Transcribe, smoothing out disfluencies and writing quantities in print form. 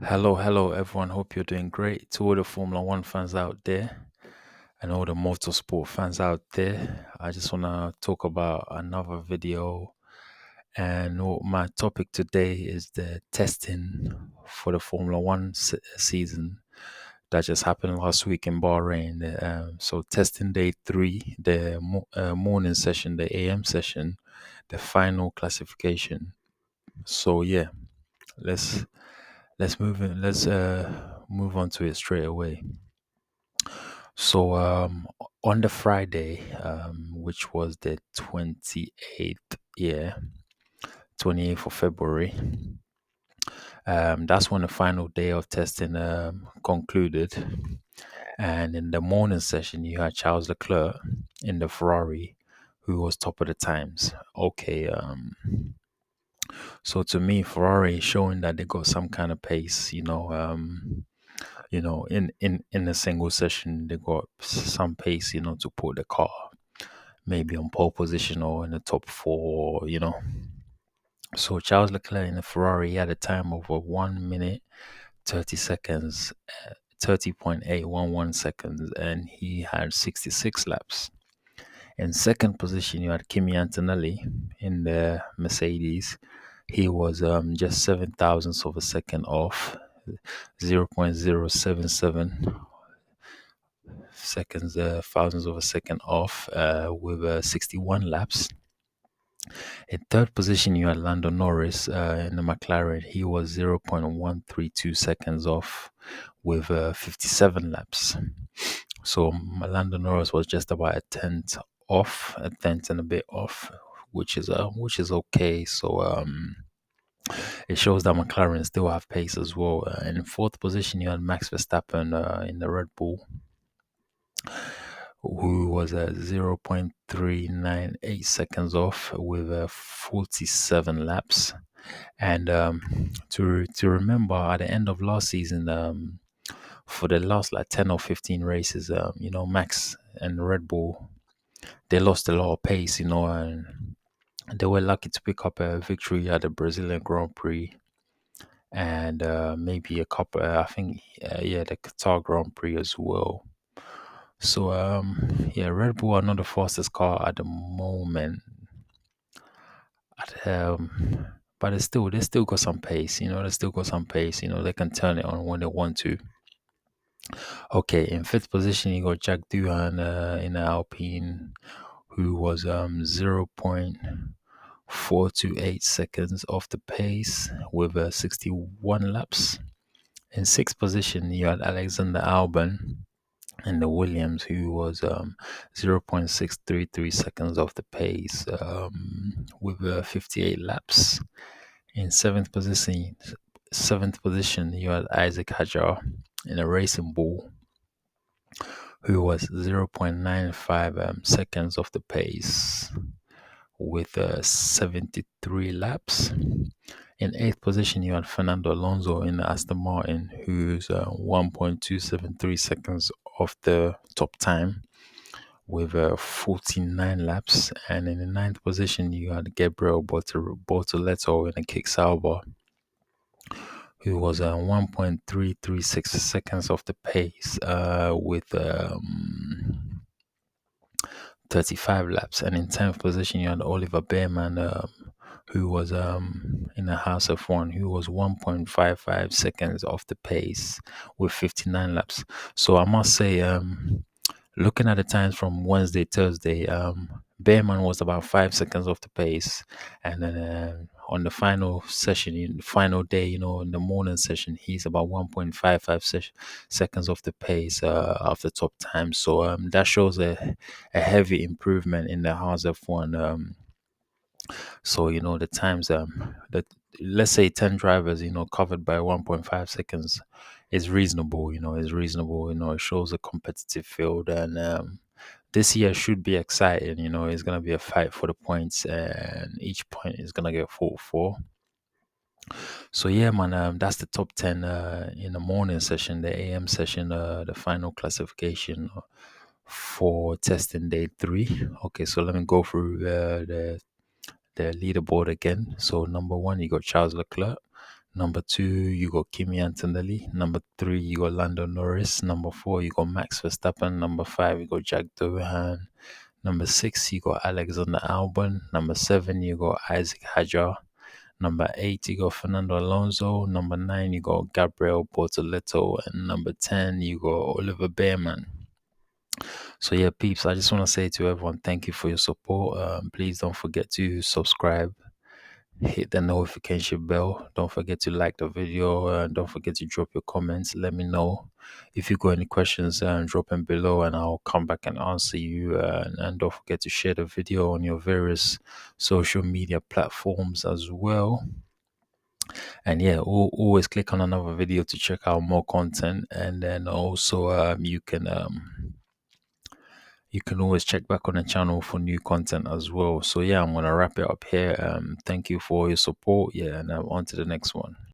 Hello, everyone. Hope you're doing great. To all the Formula One fans out there and all the motorsport fans out there, I just want to talk about another video. And my topic today is the testing for the Formula One season that just happened last week in Bahrain. So, testing day three, the morning session, the AM session, the final classification. So, yeah, let's let's move in. Let's move on to it straight away. So on the Friday, which was the 28th, yeah, 28th of February, that's when the final day of testing concluded. And in the morning session, you had Charles Leclerc in the Ferrari, who was top of the times. Okay, so to me, Ferrari is showing that they got some kind of pace, in a single session they got some pace, to put the car maybe on pole position or in the top four. So Charles Leclerc in the Ferrari he had a time of 1 minute 30 seconds, 30.811 seconds, and he had 66 laps. In second position, you had Kimi Antonelli in the Mercedes. He was just seven thousandths of a second off, 0.077 seconds, thousands of a second off, with 61 laps. In third position, you had Lando Norris in the McLaren. He was 0.132 seconds off with 57 laps. So Lando Norris was just about a tenth and a bit off, which is okay. So it shows that McLaren still have pace as well. And in fourth position, you had Max Verstappen in the Red Bull, who was at 0.398 seconds off with 47 laps. And to remember, at the end of last season, for the last like 10 or 15 races, Max and Red Bull, they lost a lot of pace, and they were lucky to pick up a victory at the Brazilian Grand Prix and maybe a couple, I think, yeah, the Qatar Grand Prix as well. So yeah, Red Bull are not the fastest car at the moment. But they still got some pace. They still got some pace. They can turn it on when they want to. Okay, in fifth position you got Jack Doohan in the Alpine, who was 0.428 seconds off the pace with 61 laps. In sixth position you had Alexander Albon and the Williams, who was 0.633 seconds off the pace with 58 laps. In seventh position, you had Isaac Hajar in a Racing Bull, who was 0.95 seconds off the pace with 73 laps. In eighth position, you had Fernando Alonso in the Aston Martin, who's 1.273 seconds off the top time with 49 laps. And in the ninth position, you had Gabriel Bortoleto in the Kick Sauber, who was 1.336 seconds off the pace with 35 laps. And in 10th position, you had Oliver Behrman, who was in the House of One, who was 1.55 seconds off the pace with 59 laps. So I must say, looking at the times from Wednesday, Thursday, Behrman was about 5 seconds off the pace, and then on the final session, in the final day, in the morning session, he's about 1.55 seconds off the pace of the top time. So that shows a heavy improvement in the House of One. So the times that, let's say 10 drivers covered by 1.5 seconds is reasonable. Is reasonable. It shows a competitive field, and this year should be exciting. It's gonna be a fight for the points, and each point is gonna get fought for. So yeah, man, that's the top 10 in the morning session, the AM session, the final classification for testing day 3. Okay, so let me go through the leaderboard again. So number one, you got Charles Leclerc. Number 2, you got Kimi Antonelli. Number 3, you got Lando Norris. Number 4, you got Max Verstappen. Number 5, you got Jack Doohan. Number 6, you got Alexander Albon. Number 7, you got Isaac Hadjar. Number 8, you got Fernando Alonso. Number 9, you got Gabriel Bortoleto. And number 10, you got Oliver Behrman. So yeah, peeps, I just want to say to everyone, thank you for your support. Please don't forget to subscribe, hit the notification bell. Don't forget to like the video, and don't forget to drop your comments. Let me know if you got any questions, and drop them below, and I'll come back and answer you. And don't forget to share the video on your various social media platforms as well. And yeah, always click on another video to check out more content. And then also you can always check back on the channel for new content as well. So yeah, I'm gonna wrap it up here. Thank you for your support. Yeah, and on to the next one.